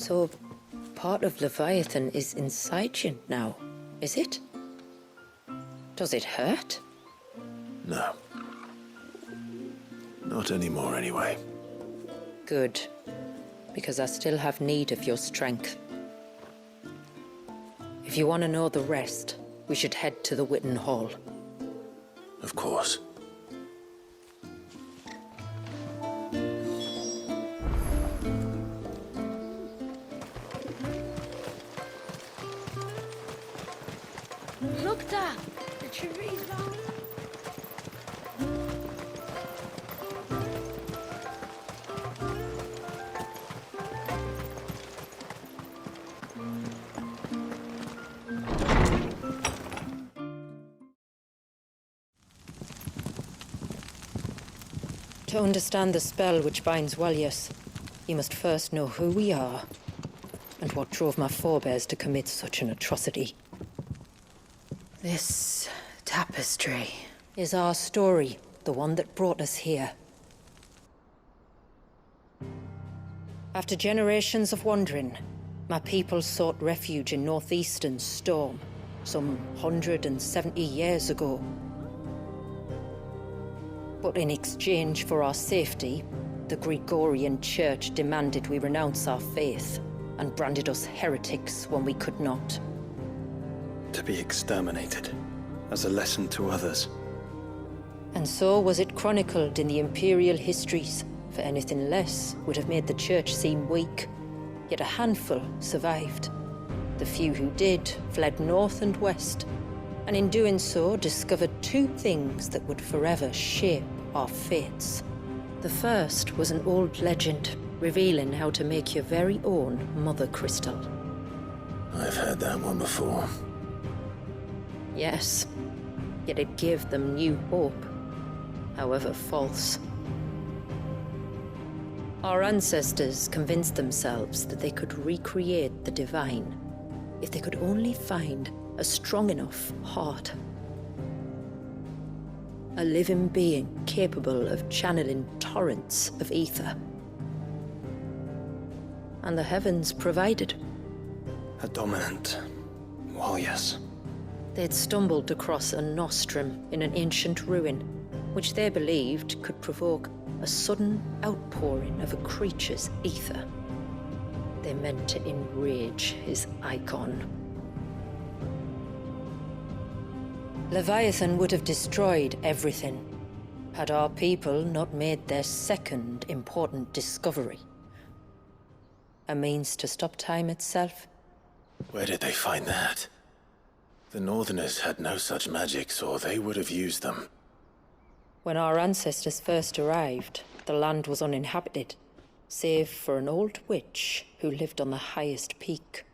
So, part of Leviathan is inside you now, is it? Does it hurt? No. Not anymore, anyway. Good. Because I still have need of your strength. If you want to know the rest, we should head to the Witten Hall. Of course. Look, Dad! The tree's gone. To understand the spell which binds Walius, you must first know who we are, and what drove my forebears to commit such an atrocity. This tapestry is our story, the one that brought us here. After generations of wandering, my people sought refuge in northeastern Storm, some 170 years ago. But in exchange for our safety, the Gregorian Church demanded we renounce our faith, and branded us heretics when we could not. To be exterminated, as a lesson to others. And so was it chronicled in the imperial histories, for anything less would have made the Church seem weak. Yet a handful survived. The few who did fled north and west, and in doing so discovered two things that would forever shape our fates. The first was an old legend, revealing how to make your very own Mother Crystal. I've heard that one before. Yes, yet it gave them new hope, however false. Our ancestors convinced themselves that they could recreate the divine if they could only find a strong enough heart. A living being capable of channeling torrents of ether. And the heavens provided. A dominant. Well, yes. They'd stumbled across a nostrum in an ancient ruin, which they believed could provoke a sudden outpouring of a creature's ether. They meant to enrage his Eikon. Leviathan would have destroyed everything, had our people not made their second important discovery. A means to stop time itself. Where did they find that? The Northerners had no such magics, or they would have used them. When our ancestors first arrived, the land was uninhabited, save for an old witch who lived on the highest peak.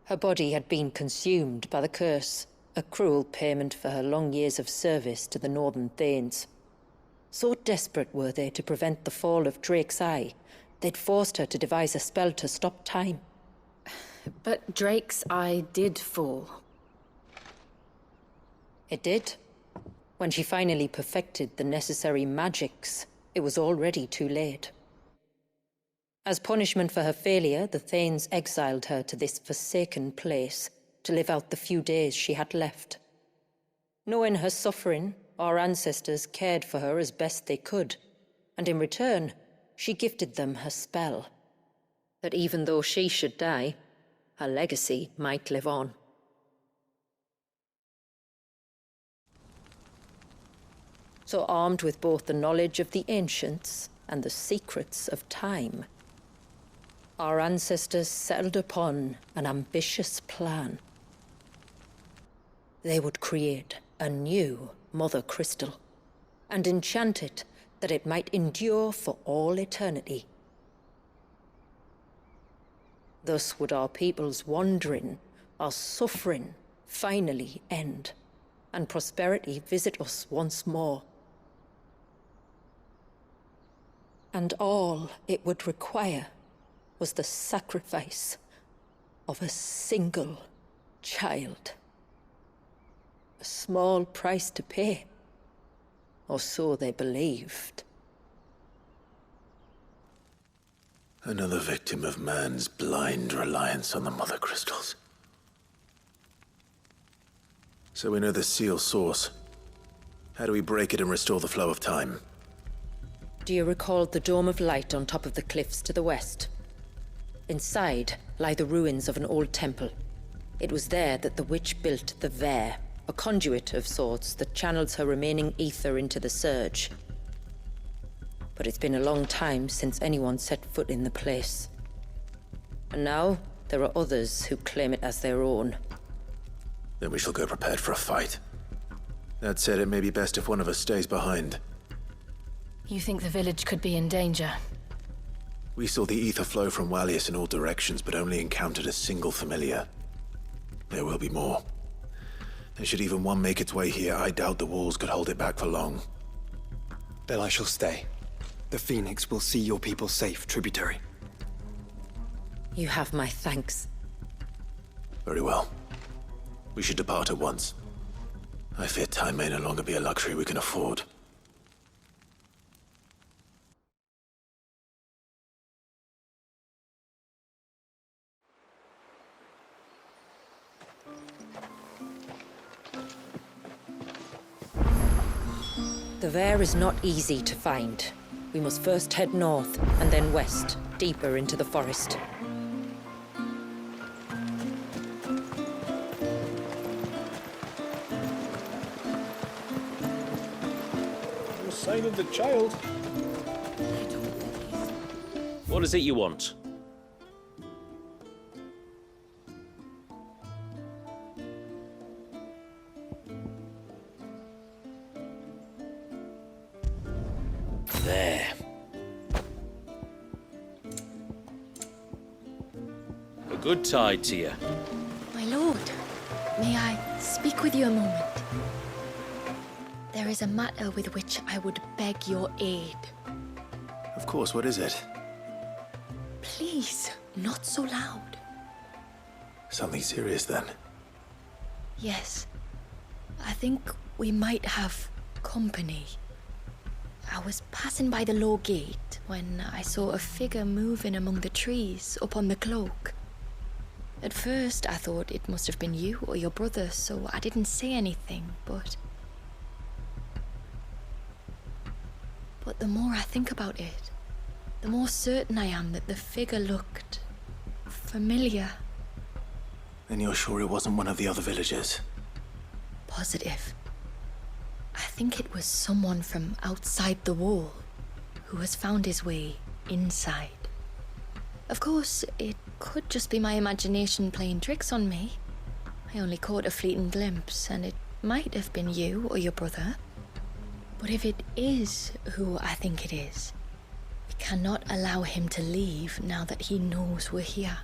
Her body had been consumed by the curse, a cruel payment for her long years of service to the Northern Thanes. So desperate were they to prevent the fall of Drake's Eye, they'd forced her to devise a spell to stop time. But Drake's Eye did fall. It did. When she finally perfected the necessary magics, it was already too late. As punishment for her failure, the Thanes exiled her to this forsaken place to live out the few days she had left. Knowing her suffering, our ancestors cared for her as best they could, and in return, she gifted them her spell. That even though she should die, her legacy might live on. So armed with both the knowledge of the ancients and the secrets of time, our ancestors settled upon an ambitious plan. They would create a new Mother Crystal, and enchant it that it might endure for all eternity. Thus would our people's wandering, our suffering, finally end, and prosperity visit us once more. And all it would require was the sacrifice of a single child. A small price to pay, or so they believed. Another victim of man's blind reliance on the mother crystals. So we know the seal source. How do we break it and restore the flow of time? Do you recall the dome of light on top of the cliffs to the west? Inside lie the ruins of an old temple. It was there that the witch built the Vare, a conduit of sorts that channels her remaining ether into the surge. But it's been a long time since anyone set foot in the place. And now, there are others who claim it as their own. Then we shall go prepared for a fight. That said, it may be best if one of us stays behind. You think the village could be in danger? We saw the ether flow from Wallius in all directions, but only encountered a single familiar. There will be more. And should even one make its way here, I doubt the walls could hold it back for long. Then I shall stay. The Phoenix will see your people safe, tributary. You have my thanks. Very well. We should depart at once. I fear time may no longer be a luxury we can afford. The Vare is not easy to find. We must first head north, and then west, deeper into the forest. No sign of the child. What is it you want? There. A good tide to you. My lord, may I speak with you a moment? There is a matter with which I would beg your aid. Of course, what is it? Please, not so loud. Something serious then. Yes, I think we might have company. I was passing by the low gate when I saw a figure moving among the trees up on the cloak. At first, I thought it must have been you or your brother, so I didn't say anything, but the more I think about it, the more certain I am that the figure looked familiar. Then you're sure it wasn't one of the other villagers? Positive. I think it was someone from outside the wall who has found his way inside. Of course, it could just be my imagination playing tricks on me. I only caught a fleeting glimpse, and it might have been you or your brother. But if it is who I think it is, we cannot allow him to leave now that he knows we're here.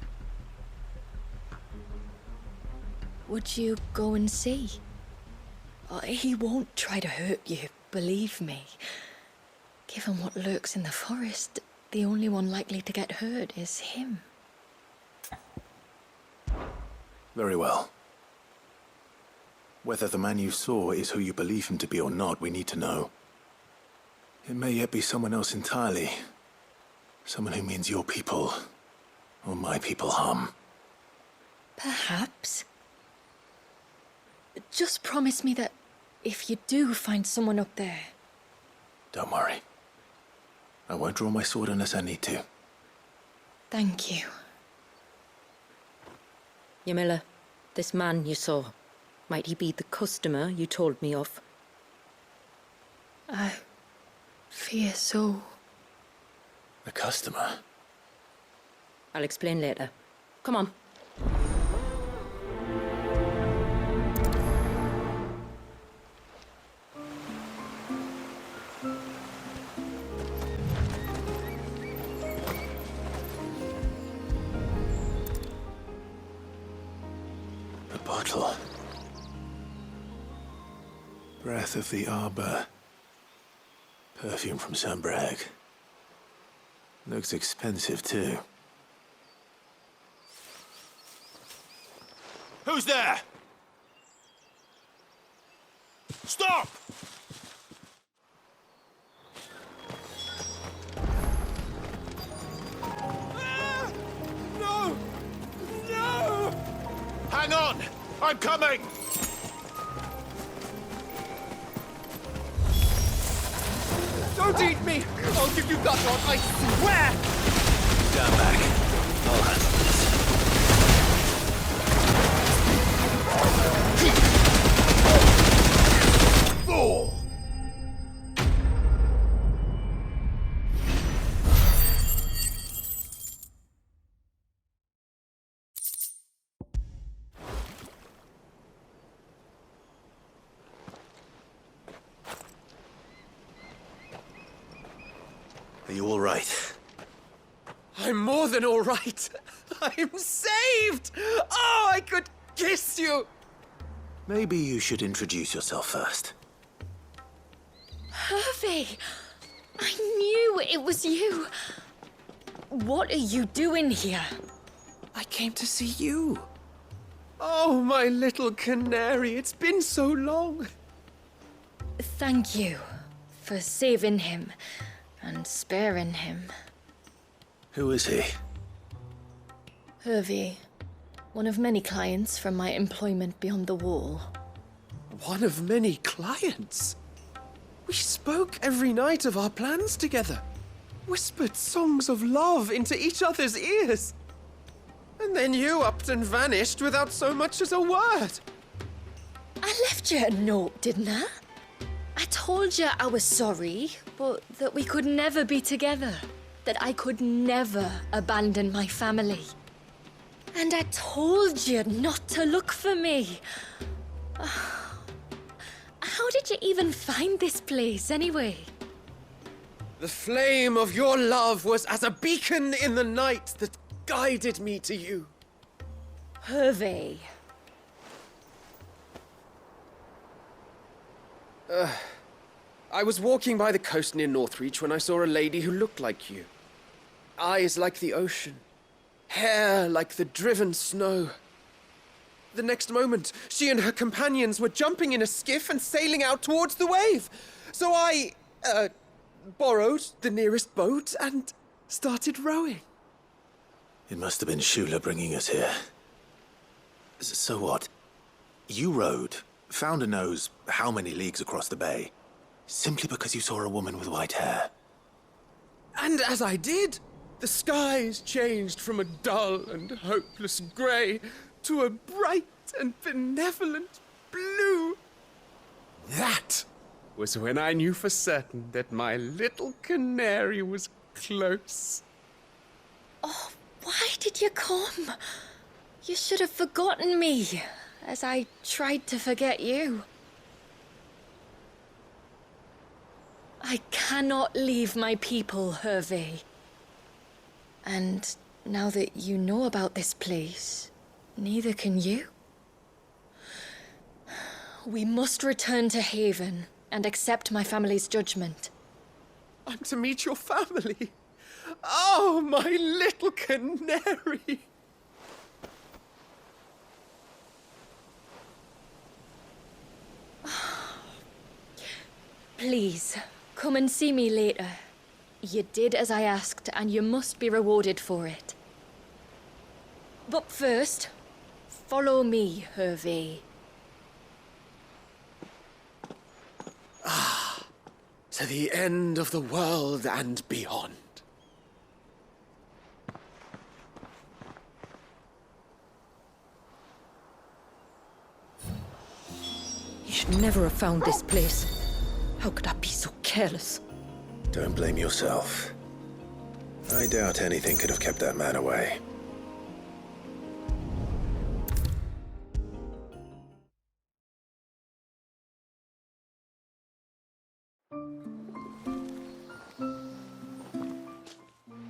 Would you go and see? Oh, he won't try to hurt you, believe me. Given what lurks in the forest, the only one likely to get hurt is him. Very well. Whether the man you saw is who you believe him to be or not, we need to know. It may yet be someone else entirely. Someone who means your people, or my people, harm. Perhaps. Just promise me that if you do find someone up there... Don't worry. I won't draw my sword unless I need to. Thank you. Ymilla, this man you saw, might he be the customer you told me of? I fear so. The customer? I'll explain later. Come on. The bottle. Breath of the Arbor. Perfume from Sunbrag. Looks expensive, too. Who's there? Stop! Hang on! I'm coming! Don't eat me! I'll give you gut on, I swear! Stand back. I'll handle this. Fool! Are you all right? I'm more than all right. I'm saved! Oh, I could kiss you! Maybe you should introduce yourself first. Hervey! I knew it was you. What are you doing here? I came to see you. Oh, my little canary, it's been so long. Thank you for saving him and sparing him. Who is he? Hervey, one of many clients from my employment beyond the wall. One of many clients. We spoke every night of our plans together. Whispered songs of love into each other's ears. And then you upped and vanished without so much as a word. I left you a note, didn't I? I told you I was sorry, but that we could never be together. That I could never abandon my family. And I told you not to look for me. How did you even find this place, anyway? The flame of your love was as a beacon in the night that guided me to you. Hervey. I was walking by the coast near Northreach when I saw a lady who looked like you. Eyes like the ocean. Hair like the driven snow. The next moment, she and her companions were jumping in a skiff and sailing out towards the wave. So I, borrowed the nearest boat and started rowing. It must have been Shula bringing us here. So what? You rowed, found a nose how many leagues across the bay, simply because you saw a woman with white hair. And as I did, the skies changed from a dull and hopeless grey to a bright and benevolent blue. That was when I knew for certain that my little canary was close. Oh, why did you come? You should have forgotten me, as I tried to forget you. I cannot leave my people, Hervey. And now that you know about this place, neither can you. We must return to Haven and accept my family's judgment. I'm to meet your family. Oh, my little canary. Please, come and see me later. You did as I asked, and you must be rewarded for it. But first, follow me, Hervey. To the end of the world and beyond. You should never have found this place. How could I be so careless? Don't blame yourself. I doubt anything could have kept that man away.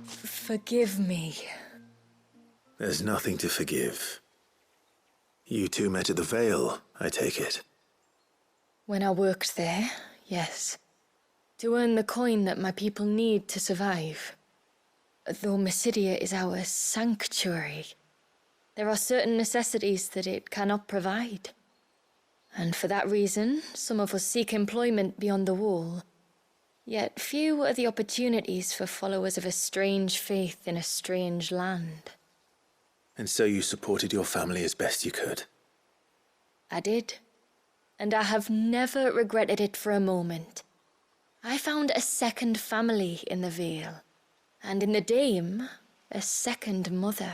Forgive me. There's nothing to forgive. You two met at the Vale, I take it. When I worked there, yes. To earn the coin that my people need to survive. Though Mysidia is our sanctuary, there are certain necessities that it cannot provide. And for that reason, some of us seek employment beyond the wall. Yet few are the opportunities for followers of a strange faith in a strange land. And so you supported your family as best you could. I did. And I have never regretted it for a moment. I found a second family in the Vale. And in the Dame, a second mother.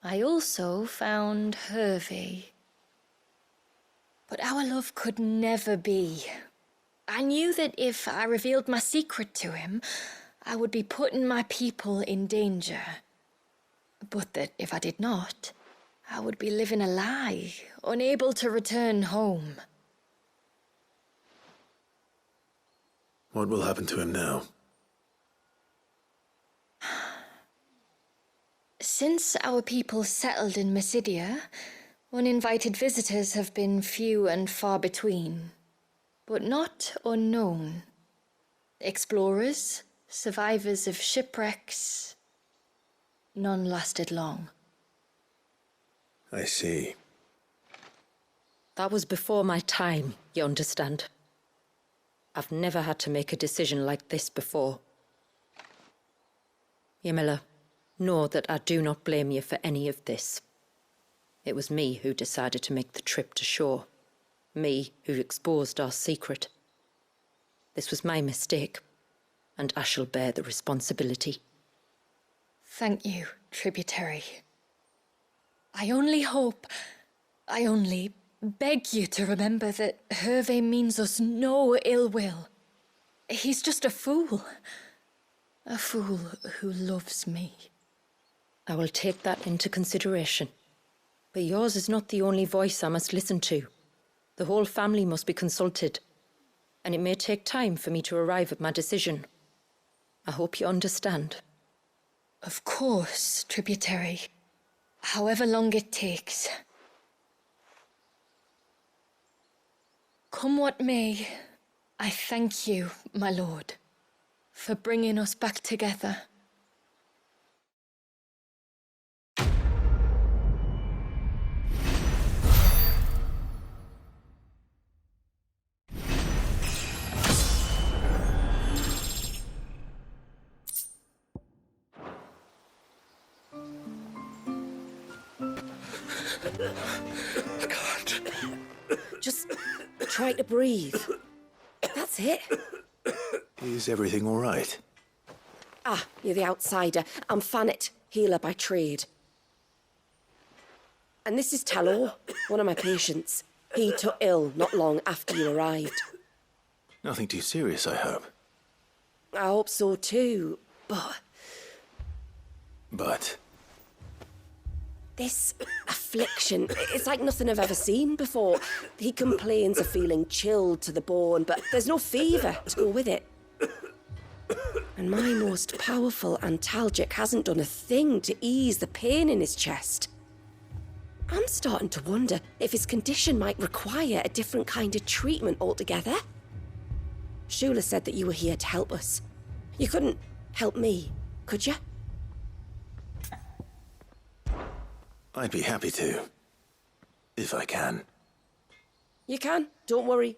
I also found Hervey. But our love could never be. I knew that if I revealed my secret to him, I would be putting my people in danger. But that if I did not, I would be living a lie, unable to return home. What will happen to him now? Since our people settled in Mysidia, uninvited visitors have been few and far between, but not unknown. Explorers, survivors of shipwrecks, none lasted long. I see. That was before my time, you understand? I've never had to make a decision like this before. Ymila, know that I do not blame you for any of this. It was me who decided to make the trip to shore. Me who exposed our secret. This was my mistake, and I shall bear the responsibility. Thank you, tributary. I only beg you to remember that Hervey means us no ill will. He's just a fool. A fool who loves me. I will take that into consideration. But yours is not the only voice I must listen to. The whole family must be consulted, and it may take time for me to arrive at my decision. I hope you understand. Of course, tributary. However long it takes. Come what may, I thank you, my lord, for bringing us back together. I can't. Just try to breathe. That's it. Is everything all right? Ah, you're the outsider. I'm Fanit, healer by trade. And this is Talor, one of my patients. He took ill not long after you arrived. Nothing too serious, I hope. I hope so too, but... But? This affliction, it's like nothing I've ever seen before. He complains of feeling chilled to the bone, but there's no fever to go with it. And my most powerful antalgic hasn't done a thing to ease the pain in his chest. I'm starting to wonder if his condition might require a different kind of treatment altogether. Shula said that you were here to help us. You couldn't help me, could you? I'd be happy to. If I can. You can, don't worry.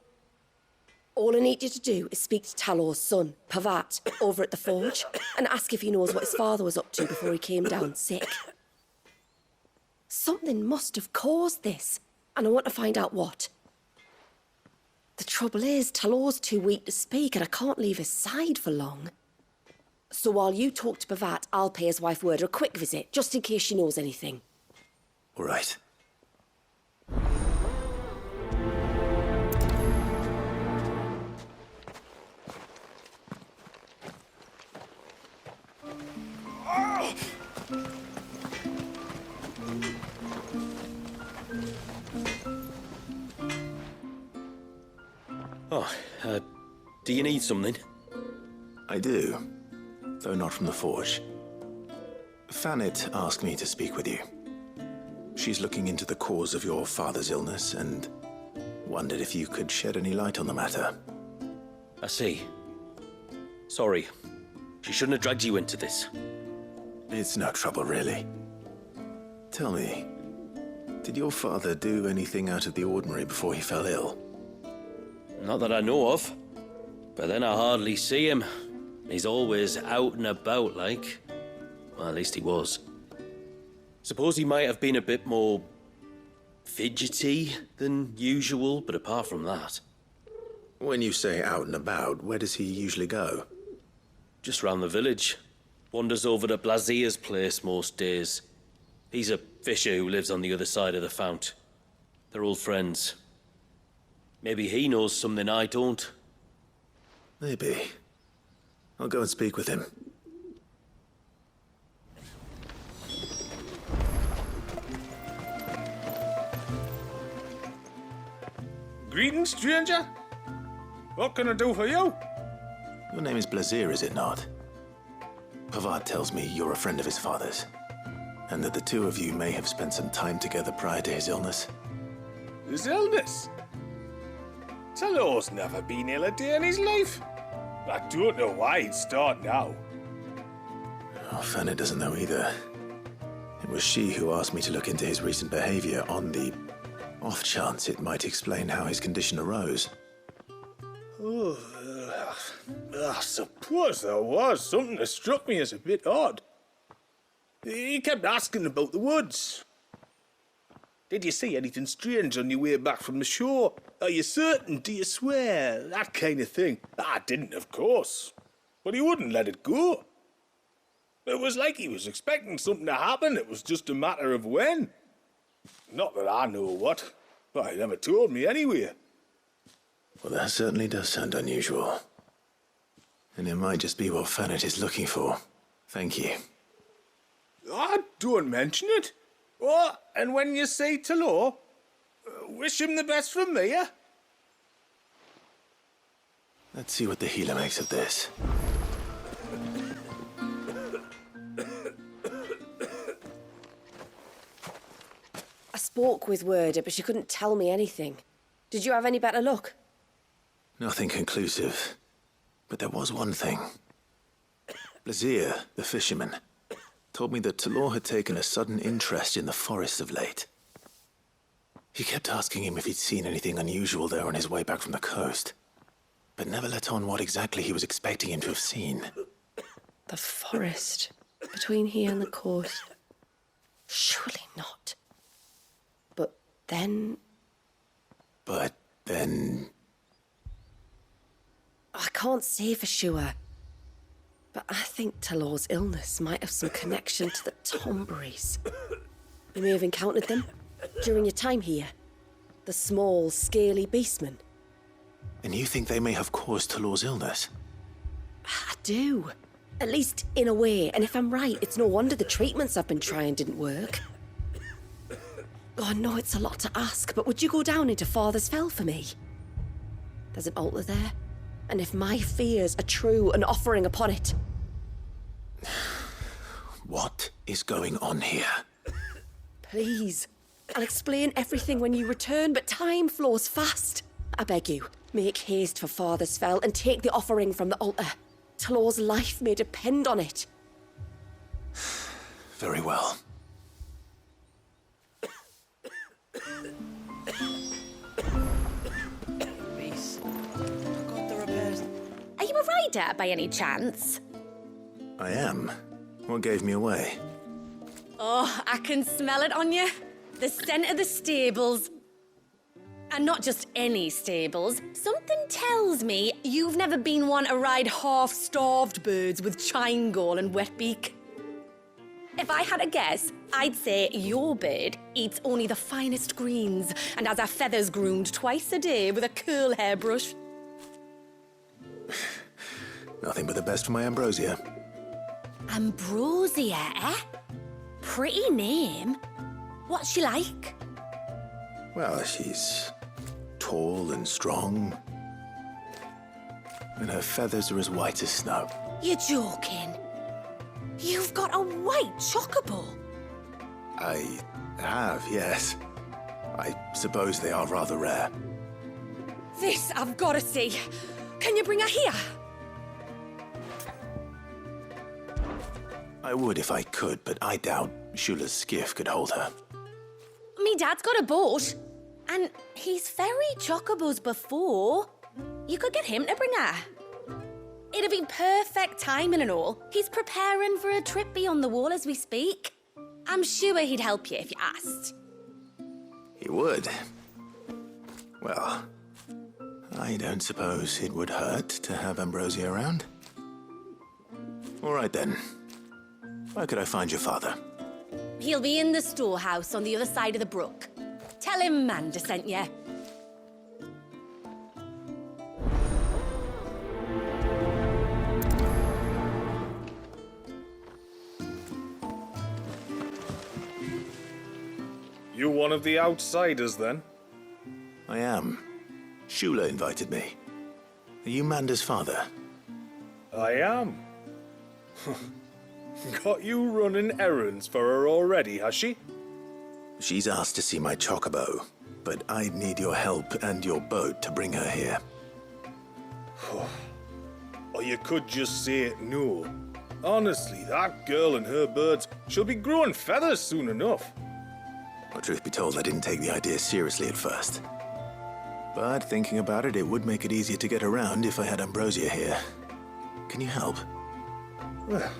All I need you to do is speak to Talor's son, Pavat, over at the forge, and ask if he knows what his father was up to before he came down sick. Something must have caused this, and I want to find out what. The trouble is, Talor's too weak to speak, and I can't leave his side for long. So while you talk to Pavat, I'll pay his wife word a quick visit, just in case she knows anything. All right. Oh, do you need something? I do, though not from the forge. Fanit asked me to speak with you. She's looking into the cause of your father's illness and wondered if you could shed any light on the matter. I see. Sorry. She shouldn't have dragged you into this. It's no trouble, really. Tell me, did your father do anything out of the ordinary before he fell ill? Not that I know of. But then I hardly see him. He's always out and about, like. Well, at least he was. Suppose he might have been a bit more fidgety than usual, but apart from that... When you say out and about, where does he usually go? Just round the village. Wanders over to Valisthea's place most days. He's a fisher who lives on the other side of the fount. They're old friends. Maybe he knows something I don't. Maybe. I'll go and speak with him. Greetings, stranger. What can I do for you? Your name is Blazir, is it not? Pavard tells me you're a friend of his father's, and that the two of you may have spent some time together prior to his illness. His illness? Talor's never been ill a day in his life. I don't know why he'd start now. Oh, Fanny doesn't know either. It was she who asked me to look into his recent behavior on the off chance it might explain how his condition arose. Oh, I suppose there was something that struck me as a bit odd. He kept asking about the woods. Did you see anything strange on your way back from the shore? Are you certain? Do you swear? That kind of thing. I didn't, of course. But he wouldn't let it go. It was like he was expecting something to happen. It was just a matter of when. Not that I know what. But he never told me anyway. Well, that certainly does sound unusual. And it might just be what Fannet is looking for. Thank you. Don't mention it. Oh, and when you say Talor, wish him the best from me, eh? Let's see what the healer makes of this. I spoke with Werder, but she couldn't tell me anything. Did you have any better luck? Nothing conclusive. But there was one thing. Blazir, the fisherman, told me that Talor had taken a sudden interest in the forest of late. He kept asking him if he'd seen anything unusual there on his way back from the coast, but never let on what exactly he was expecting him to have seen. The forest between here and the coast. Surely not. But then... I can't say for sure. But I think Talor's illness might have some connection to the Tomberries. You may have encountered them during your time here. The small, scaly beastmen. And you think they may have caused Talor's illness? I do. At least in a way. And if I'm right, it's no wonder the treatments I've been trying didn't work. Oh, I know it's a lot to ask, but would you go down into Father's Fell for me? There's an altar there. And if my fears are true, an offering upon it. What is going on here? Please. I'll explain everything when you return, but time flows fast. I beg you, make haste for Father's Fell and take the offering from the altar. Talor's life may depend on it. Very well. Are you a rider by any chance? I am. What gave me away? Oh, I can smell it on you. The scent of the stables. And not just any stables. Something tells me you've never been one to ride half-starved birds with chine-gall and wet beak. If I had a guess, I'd say your bird eats only the finest greens and has her feathers groomed twice a day with a curl hairbrush. Nothing but the best for my ambrosia. Ambrosia, eh? Pretty name. What's she like? Well, she's tall and strong. And her feathers are as white as snow. You're joking. You've got a white chocobo. I have, yes. I suppose they are rather rare. This I've got to see. Can you bring her here? I would if I could, but I doubt Shula's skiff could hold her. Me dad's got a boat. And he's ferried chocobos before. You could get him to bring her. It'd be perfect timing and all. He's preparing for a trip beyond the wall as we speak. I'm sure he'd help you if you asked. He would. Well, I don't suppose it would hurt to have Ambrosia around. All right then. Where could I find your father? He'll be in the storehouse on the other side of the brook. Tell him Manda sent you. You one of the outsiders, then? I am. Shula invited me. Are you Manda's father? I am. Got you running errands for her already, has she? She's asked to see my chocobo, but I'd need your help and your boat to bring her here. Or you could just say no. Honestly, that girl and her birds, she'll be growing feathers soon enough. Well, truth be told, I didn't take the idea seriously at first. But thinking about it, it would make it easier to get around if I had Ambrosia here. Can you help? Well,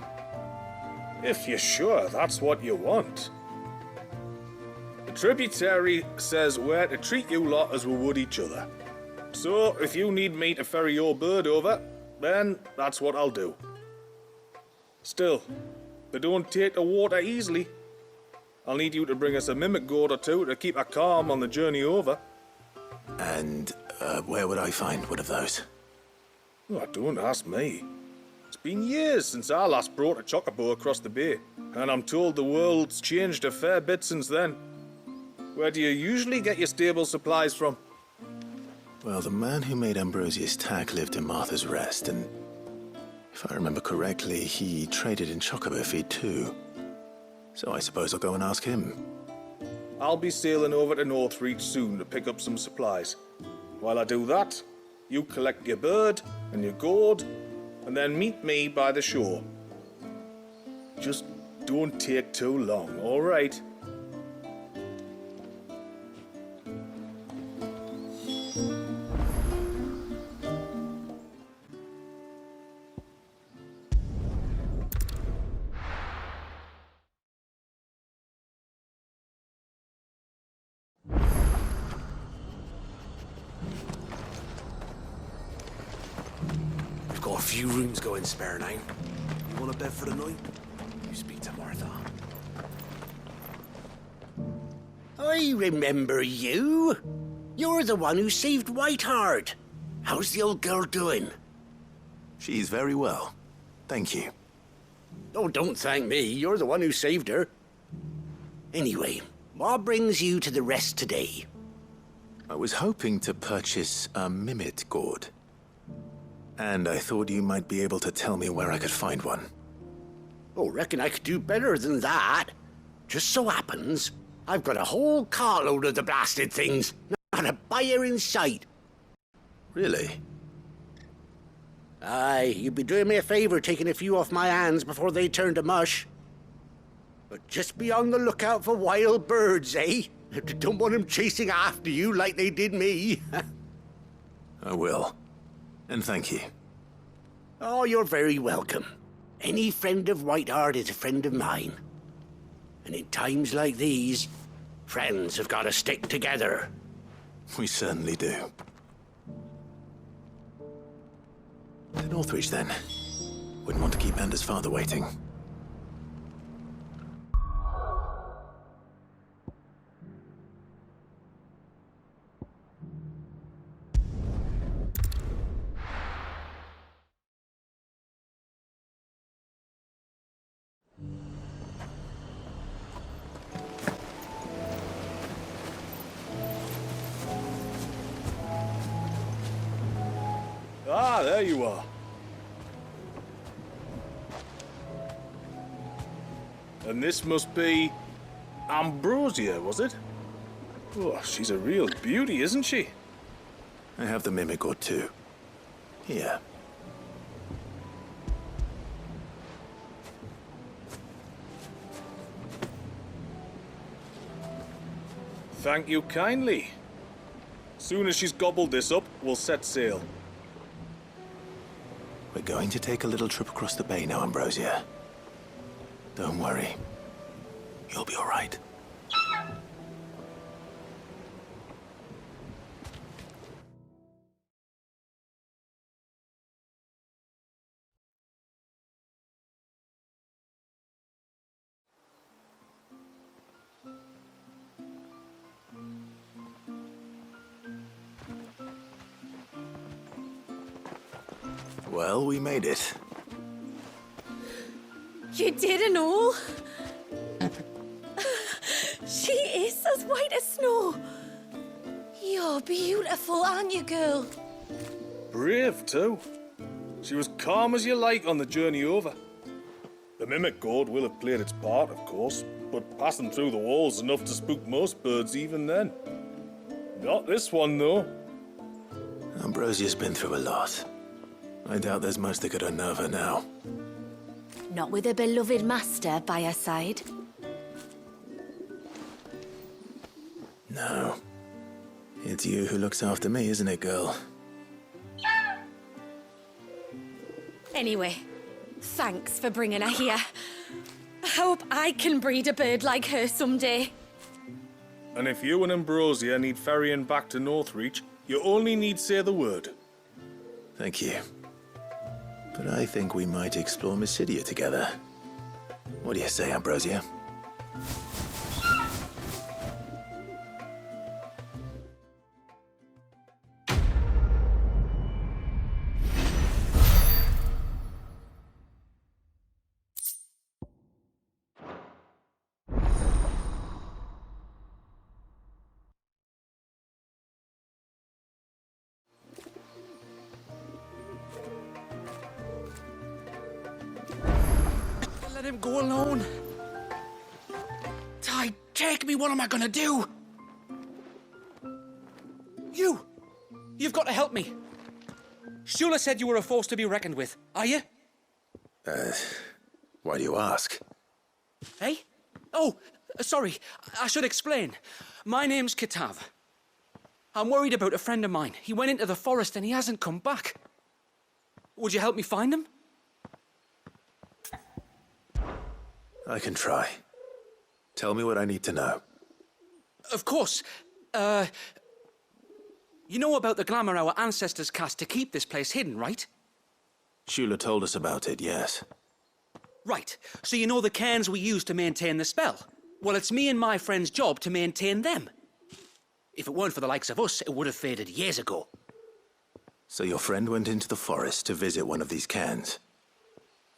if you're sure that's what you want. The tributary says we're to treat you lot as we would each other. So, if you need me to ferry your bird over, then that's what I'll do. Still, they don't take to water easily. I'll need you to bring us a mimic gourd or two to keep her calm on the journey over. And where would I find one of those? Oh, don't ask me. It's been years since I last brought a chocobo across the bay, and I'm told the world's changed a fair bit since then. Where do you usually get your stable supplies from? Well, the man who made Ambrosia's tack lived in Martha's Rest, and if I remember correctly, he traded in chocobo feed too. So I suppose I'll go and ask him. I'll be sailing over to Northreach soon to pick up some supplies. While I do that, you collect your bird and your gourd, and then meet me by the shore. Just don't take too long, all right? Got a few rooms going spare now. You want a bed for the night? You speak to Martha. I remember you. You're the one who saved Whiteheart. How's the old girl doing? She's very well. Thank you. Oh, don't thank me. You're the one who saved her. Anyway, what brings you to the rest today? I was hoping to purchase a mimic gourd. And I thought you might be able to tell me where I could find one. Oh, reckon I could do better than that. Just so happens, I've got a whole carload of the blasted things. Not a buyer in sight. Really? Aye, you'd be doing me a favor taking a few off my hands before they turn to mush. But just be on the lookout for wild birds, eh? Don't want them chasing after you like they did me. I will. And thank you. Oh, you're very welcome. Any friend of Whiteheart is a friend of mine. And in times like these, friends have got to stick together. We certainly do. To Northreach, then. Wouldn't want to keep Manda's father waiting. Ah, there you are. And this must be Ambrosia, was it? Oh, she's a real beauty, isn't she? I have the mimic gourd too. Here. Thank you kindly. Soon as she's gobbled this up, we'll set sail. We're going to take a little trip across the bay now, Ambrosia. Don't worry. You'll be all right. Well, we made it. You didn't all? She is as white as snow. You're beautiful, aren't you, girl? Brave, too. She was calm as you like on the journey over. The mimic gourd will have played its part, of course, but passing through the walls enough to spook most birds even then. Not this one, though. Ambrosia's been through a lot. I doubt there's much that could unnerve her now. Not with a beloved master by her side. No. It's you who looks after me, isn't it, girl? Anyway, thanks for bringing her here. I hope I can breed a bird like her someday. And if you and Ambrosia need ferrying back to Northreach, you only need say the word. Thank you. But I think we might explore Mysidia together. What do you say, Ambrosia? Let him go alone. Ty, take me. What am I gonna do? You've got to help me. Shula said you were a force to be reckoned with. Are you? Why do you ask? Hey? Oh, sorry. I should explain. My name's Kitav. I'm worried about a friend of mine. He went into the forest and he hasn't come back. Would you help me find him? I can try. Tell me what I need to know. Of course. You know about the glamour our ancestors cast to keep this place hidden, right? Shula told us about it, yes. Right. So you know the cairns we use to maintain the spell? Well, it's me and my friend's job to maintain them. If it weren't for the likes of us, it would have faded years ago. So your friend went into the forest to visit one of these cairns?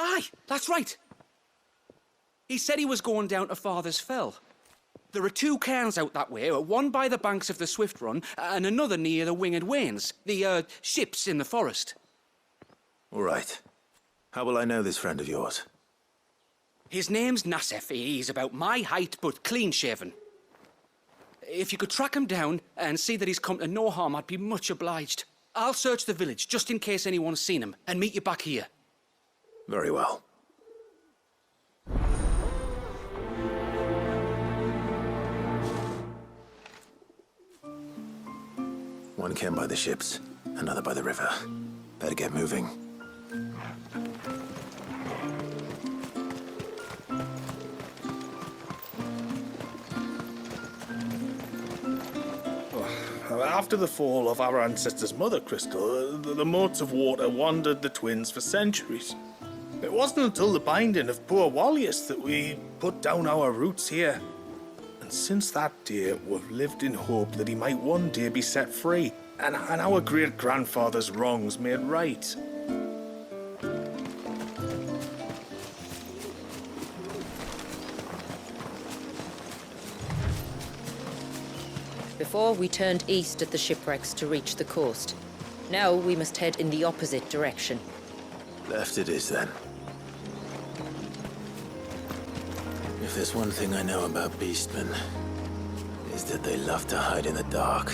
Aye, that's right. He said he was going down to Father's Fell. There are 2 cairns out that way, one by the banks of the Swift Run, and another near the Winged Wains, the, ships in the forest. All right. How will I know this friend of yours? His name's Nassef. He's about my height, but clean-shaven. If you could track him down and see that he's come to no harm, I'd be much obliged. I'll search the village, just in case anyone's seen him, and meet you back here. Very well. One cairn by the ships, another by the river. Better get moving. After the fall of our ancestor's mother crystal, the motes of water wandered the twins for centuries. It wasn't until the binding of poor Wallius that we put down our roots here. And since that day, we've lived in hope that he might one day be set free, and our great-grandfather's wrongs made right. Before, we turned east at the shipwrecks to reach the coast. Now we must head in the opposite direction. Left it is, then. If there's one thing I know about beastmen, is that they love to hide in the dark.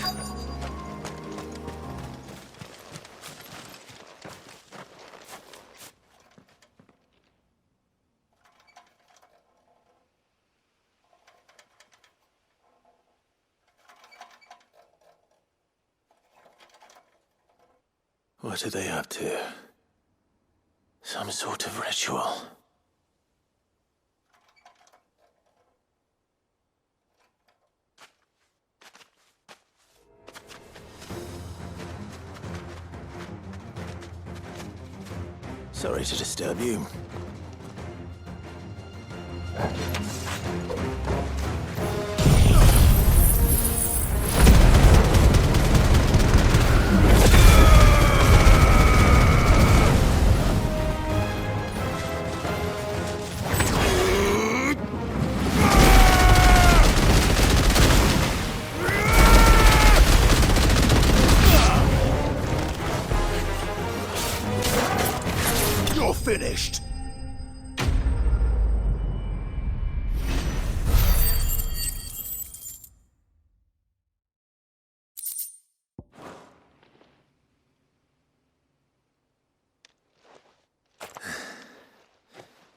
What are they up to? — some sort of ritual. Sorry to disturb you. You're finished!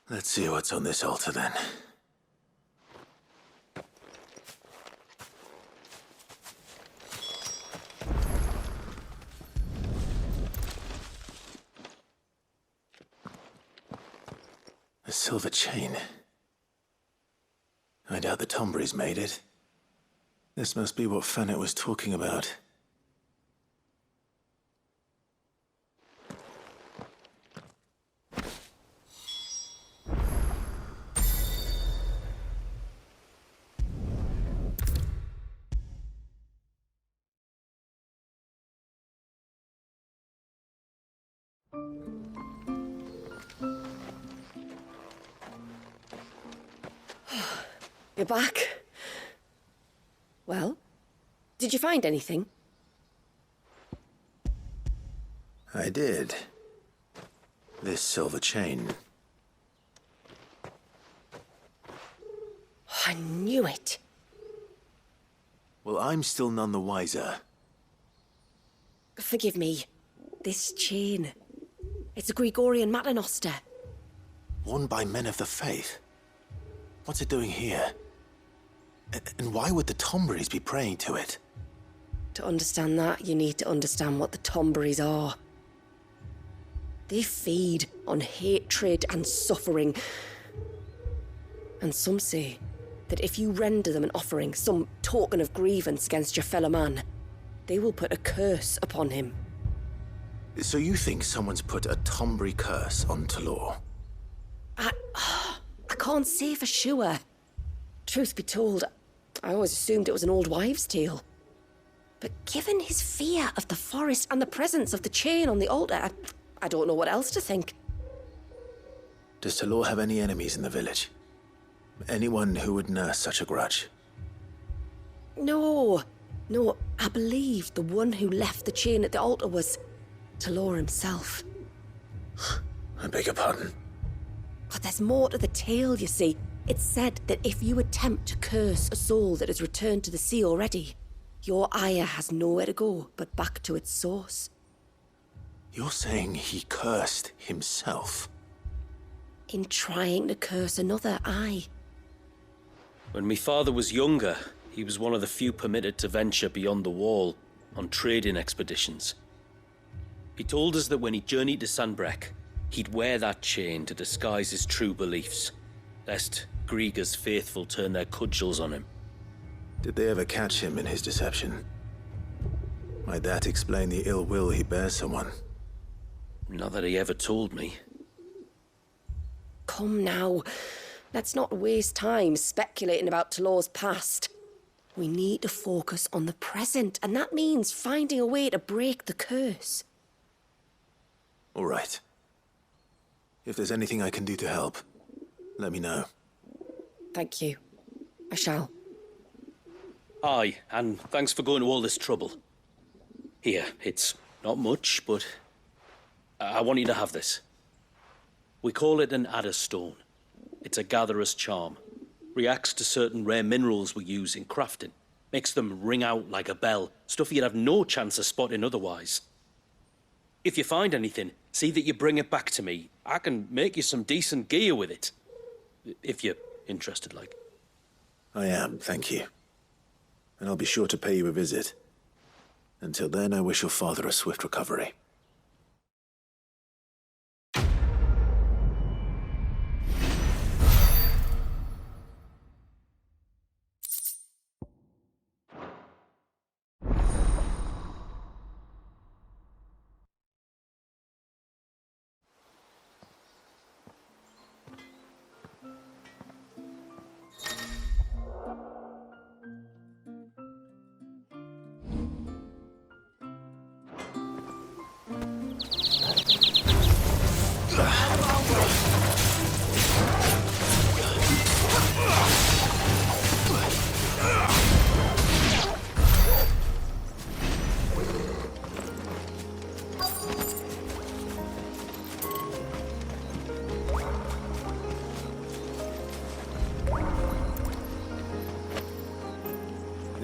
Let's see what's on this altar then. A silver chain. I doubt the Tombries made it. This must be what Fannet was talking about. You're back. Well, did you find anything? I did. This silver chain. I knew it. Well, I'm still none the wiser. Forgive me. This chain. It's a Gregorian Maternoster. Worn by men of the faith. What's it doing here? And why would the Tombries be praying to it? To understand that, you need to understand what the Tombries are. They feed on hatred and suffering. And some say that if you render them an offering, some token of grievance against your fellow man, they will put a curse upon him. So you think someone's put a Tombry curse on Talor? I can't say for sure. Truth be told, I always assumed it was an old wives' tale. But given his fear of the forest and the presence of the chain on the altar, I don't know what else to think. Does Talor have any enemies in the village? Anyone who would nurse such a grudge? No, I believe the one who left the chain at the altar was Talor himself. I beg your pardon? But there's more to the tale, you see. It's said that if you attempt to curse a soul that has returned to the sea already, your ire has nowhere to go but back to its source. You're saying he cursed himself? In trying to curse another, aye. When my father was younger, he was one of the few permitted to venture beyond the wall on trading expeditions. He told us that when he journeyed to Sanbreque, he'd wear that chain to disguise his true beliefs, lest Griega's faithful turn their cudgels on him. Did they ever catch him in his deception? Might that explain the ill will he bears someone? Not that he ever told me. Come now, let's not waste time speculating about Talor's past. We need to focus on the present, and that means finding a way to break the curse. All right. If there's anything I can do to help, let me know. Thank you. I shall. Aye, and thanks for going to all this trouble. Here, it's not much, but I want you to have this. We call it an adder stone. It's a gatherer's charm. Reacts to certain rare minerals we use in crafting. Makes them ring out like a bell, stuff you'd have no chance of spotting otherwise. If you find anything, see that you bring it back to me. I can make you some decent gear with it. If you're interested, like. I am, thank you. And I'll be sure to pay you a visit. Until then, I wish your father a swift recovery.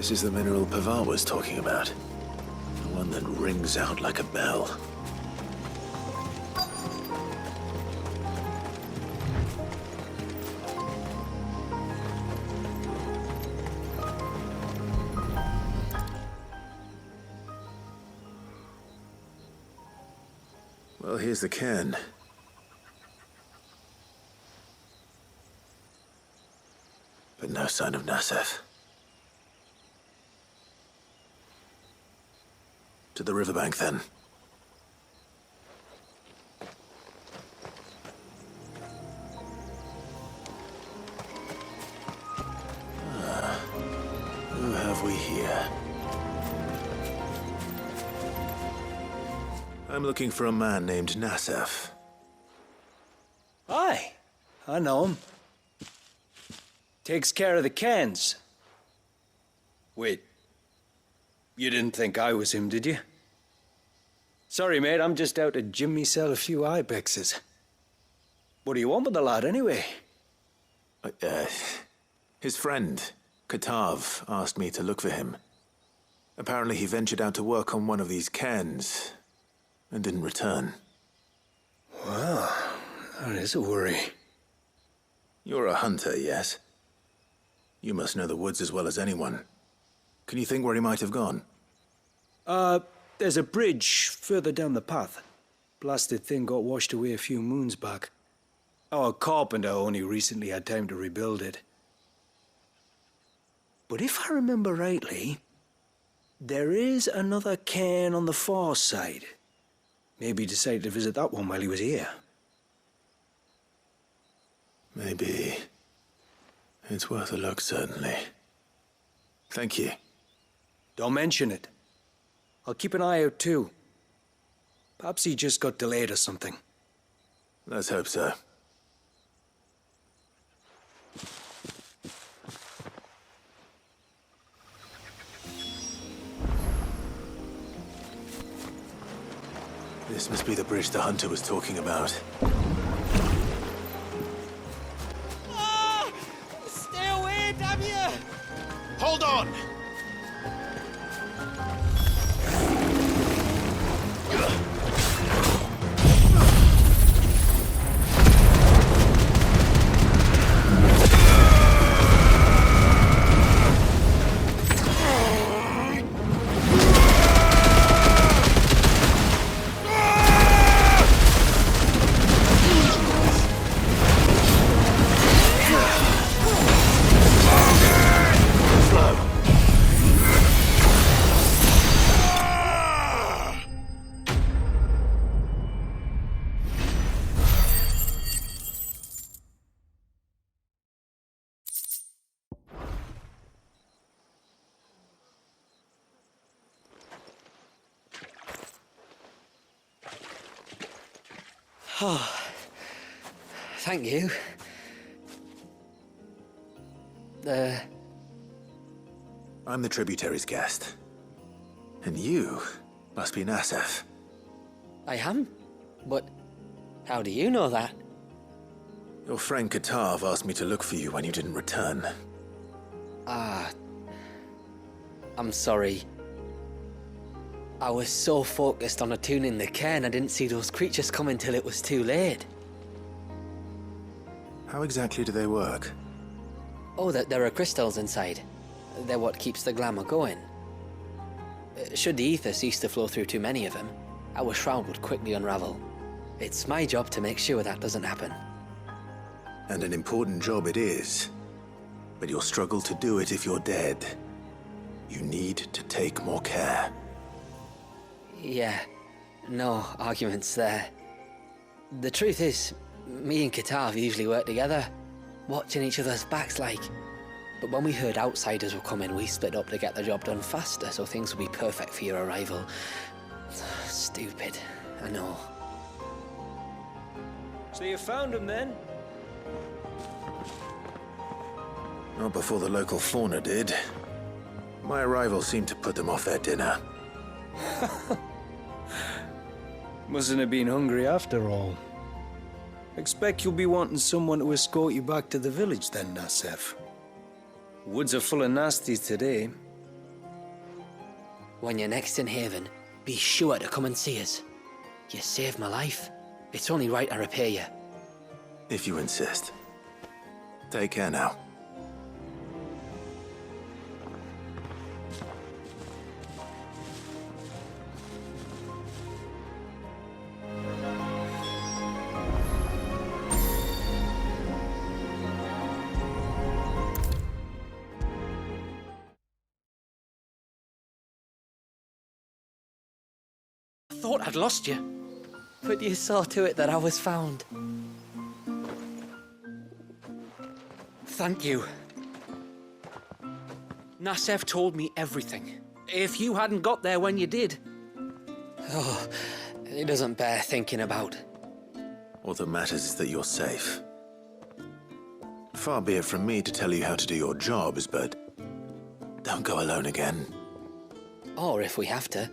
This is the mineral Pavar was talking about. The one that rings out like a bell. Well, here's the cairn. But no sign of Nasef. To the riverbank, then. Who have we here? I'm looking for a man named Nasef. Aye, I know him. Takes care of the cans. Wait, you didn't think I was him, did you? Sorry, mate, I'm just out to gym myself a few ibexes. What do you want with the lad, anyway? His friend, Katav, asked me to look for him. Apparently he ventured out to work on one of these cairns and didn't return. Well, that is a worry. You're a hunter, yes? You must know the woods as well as anyone. Can you think where he might have gone? There's a bridge further down the path. Blasted thing got washed away a few moons back. Our carpenter only recently had time to rebuild it. But if I remember rightly, there is another cairn on the far side. Maybe he decided to visit that one while he was here. Maybe. It's worth a look, certainly. Thank you. Don't mention it. I'll keep an eye out too. Perhaps he just got delayed or something. Let's hope so. This must be the bridge the hunter was talking about. Stay away, damn you! Hold on! Oh, thank you. I'm the tributary's guest. And you must be Nasef. I am? But how do you know that? Your friend Katav asked me to look for you when you didn't return. I'm sorry. I was so focused on attuning the cairn, I didn't see those creatures coming till it was too late. How exactly do they work? Oh, there are crystals inside. They're what keeps the glamour going. Should the ether cease to flow through too many of them, our shroud would quickly unravel. It's my job to make sure that doesn't happen. And an important job it is. But you'll struggle to do it if you're dead. You need to take more care. Yeah, no arguments there. The truth is, me and Katav usually work together, watching each other's backs like. But when we heard outsiders were coming, we split up to get the job done faster, so things would be perfect for your arrival. Stupid, I know. So you found him then? Not before the local fauna did. My arrival seemed to put them off their dinner. Mustn't have been hungry after all. Expect you'll be wanting someone to escort you back to the village then, Nasef. Woods are full of nasties today. when you're next in Haven, be sure to come and see us. You saved my life. It's only right I repay you. If you insist. Take care now. I thought I'd lost you. But you saw to it that I was found. Thank you. Nassef told me everything. If you hadn't got there when you did... Oh, it doesn't bear thinking about. All that matters is that you're safe. Far be it from me to tell you how to do your jobs, but don't go alone again. Or if we have to,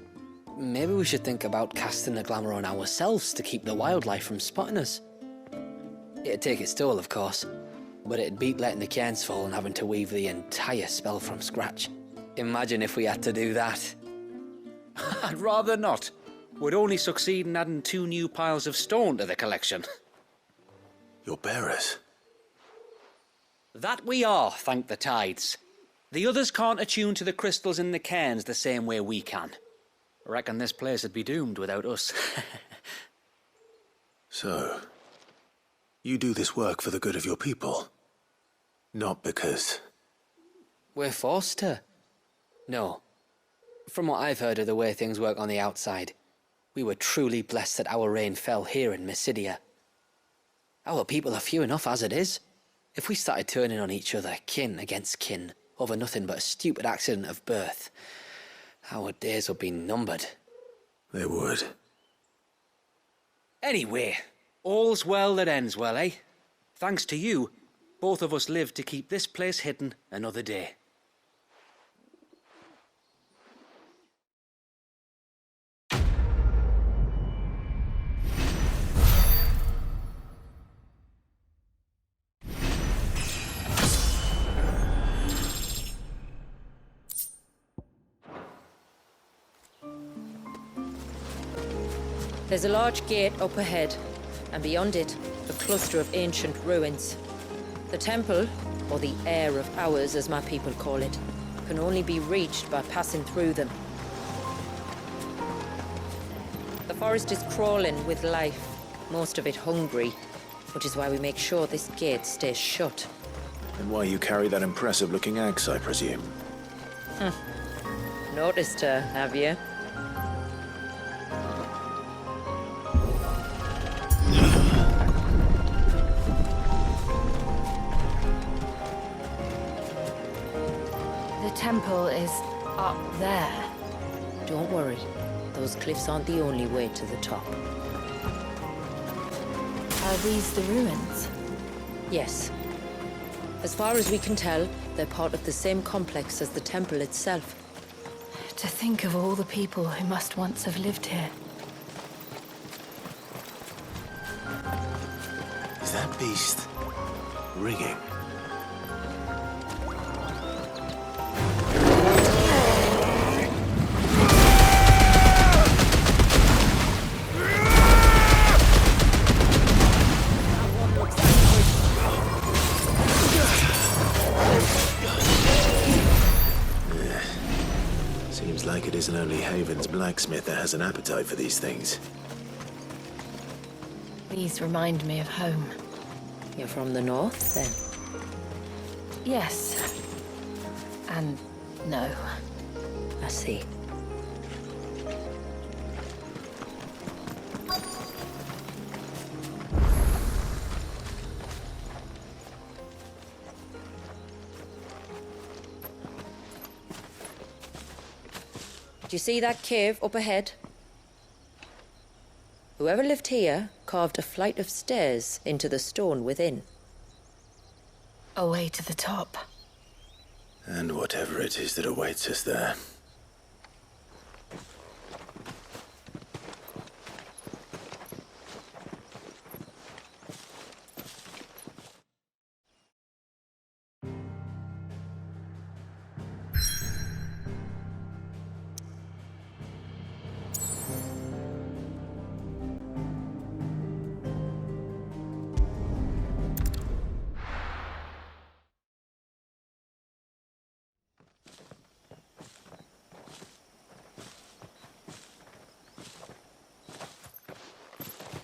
maybe we should think about casting the glamour on ourselves to keep the wildlife from spotting us. It'd take its toll, of course, but it'd beat letting the cairns fall and having to weave the entire spell from scratch. Imagine if we had to do that. I'd rather not. Would only succeed in adding 2 new piles of stone to the collection. Your bearers? That we are, thank the tides. The others can't attune to the crystals in the cairns the same way we can. Reckon this place would be doomed without us. So, you do this work for the good of your people? Not because... We're forced to. No. From what I've heard of the way things work on the outside, we were truly blessed that our rain fell here in Mysidia. Our people are few enough as it is. If we started turning on each other, kin against kin, over nothing but a stupid accident of birth, our days would be numbered. They would. Anyway, all's well that ends well, eh? Thanks to you, both of us lived to keep this place hidden another day. There's a large gate up ahead, and beyond it, a cluster of ancient ruins. The temple, or the Heir of Hours as my people call it, can only be reached by passing through them. The forest is crawling with life, most of it hungry, which is why we make sure this gate stays shut. And why you carry that impressive-looking axe, I presume? Noticed her, have you? The temple is up there. Don't worry. Those cliffs aren't the only way to the top. Are these the ruins? Yes. As far as we can tell, they're part of the same complex as the temple itself. To think of all the people who must once have lived here. Is that beast ringing? Seems like it isn't only Haven's blacksmith that has an appetite for these things. These remind me of home. You're from the north, then? Yes. And no. I see. Do you see that cave up ahead? Whoever lived here carved a flight of stairs into the stone within. A way to the top. And whatever it is that awaits us there.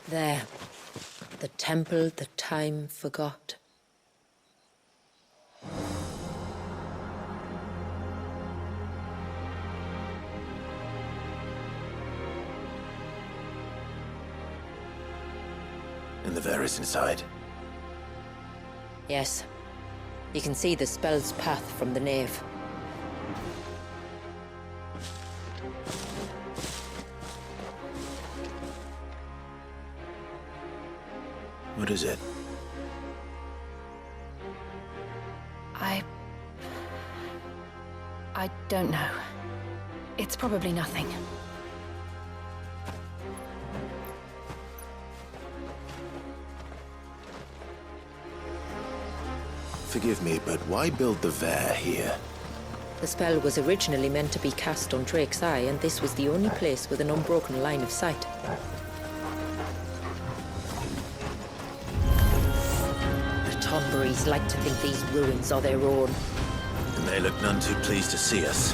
There. The temple that time forgot. And the Varys inside. Yes. You can see the spell's path from the nave. What is it? I don't know. It's probably nothing. Forgive me, but why build the Vare here? The spell was originally meant to be cast on Drake's Eye, and this was the only place with an unbroken line of sight. The Tonberries like to think these ruins are their own. And they look none too pleased to see us.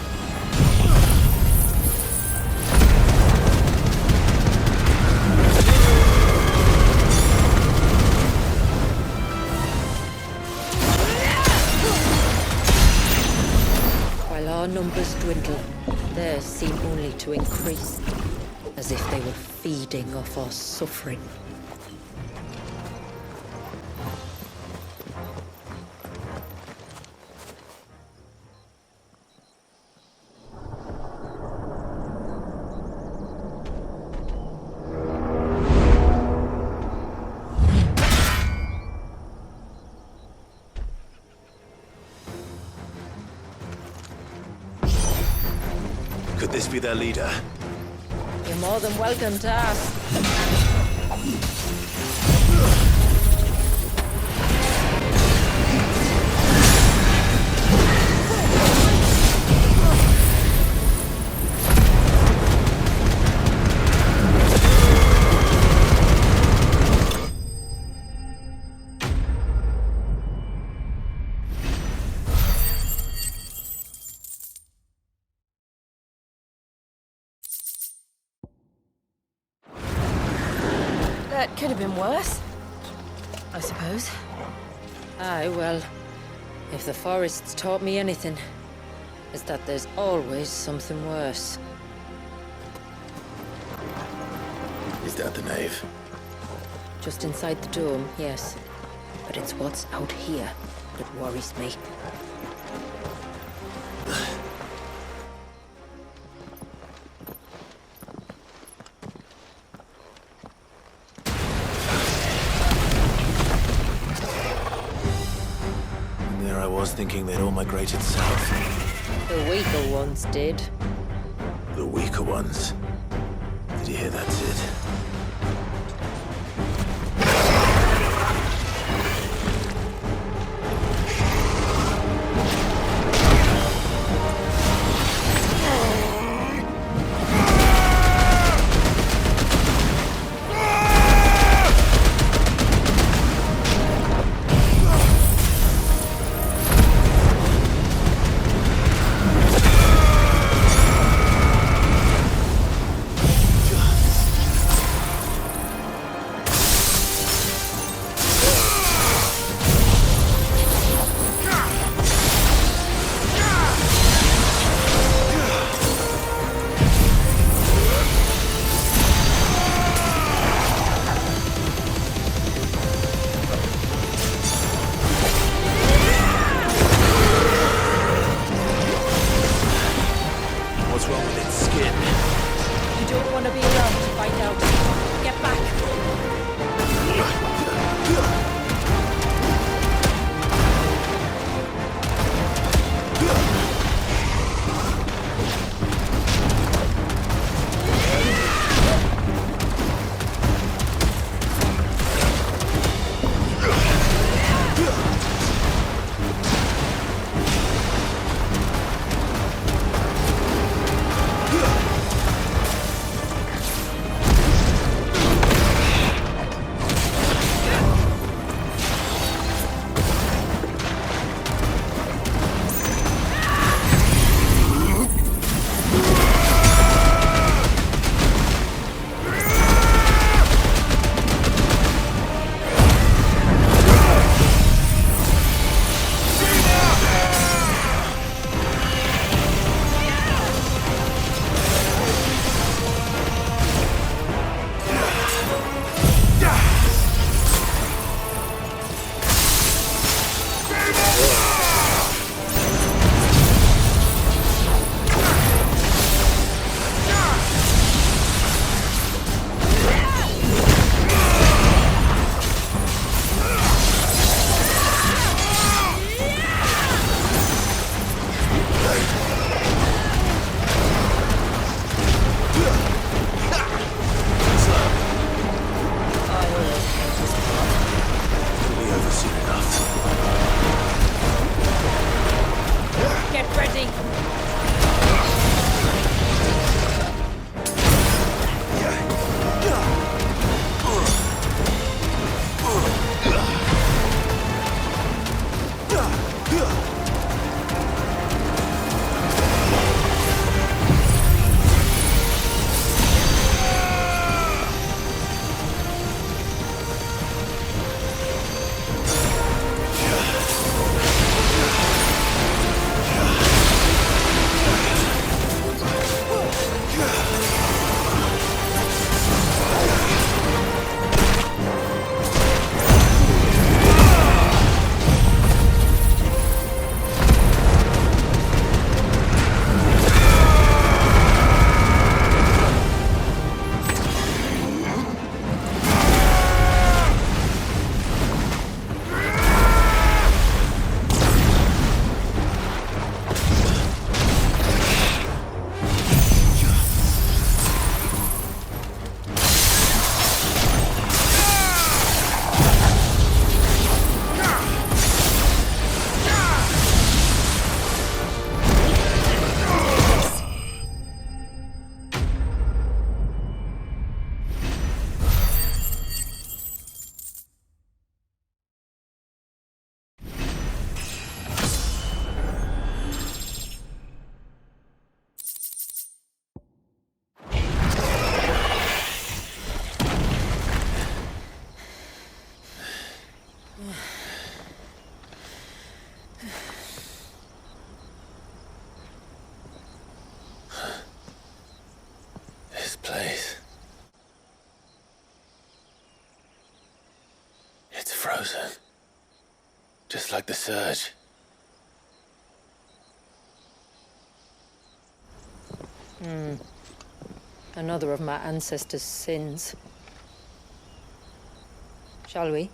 While our numbers dwindle, theirs seem only to increase, as if they were feeding off our suffering. Could this be their leader? You're more than welcome to ask. That could have been worse, I suppose. Aye, well, if the forest's taught me anything, it's that there's always something worse. Is that the nave? Just inside the dome, yes. But it's what's out here that worries me. There I was thinking they'd all migrated south. The weaker ones did. The weaker ones. Did you hear that, Sid? Just like the Surge. Another of my ancestors' sins. Shall we?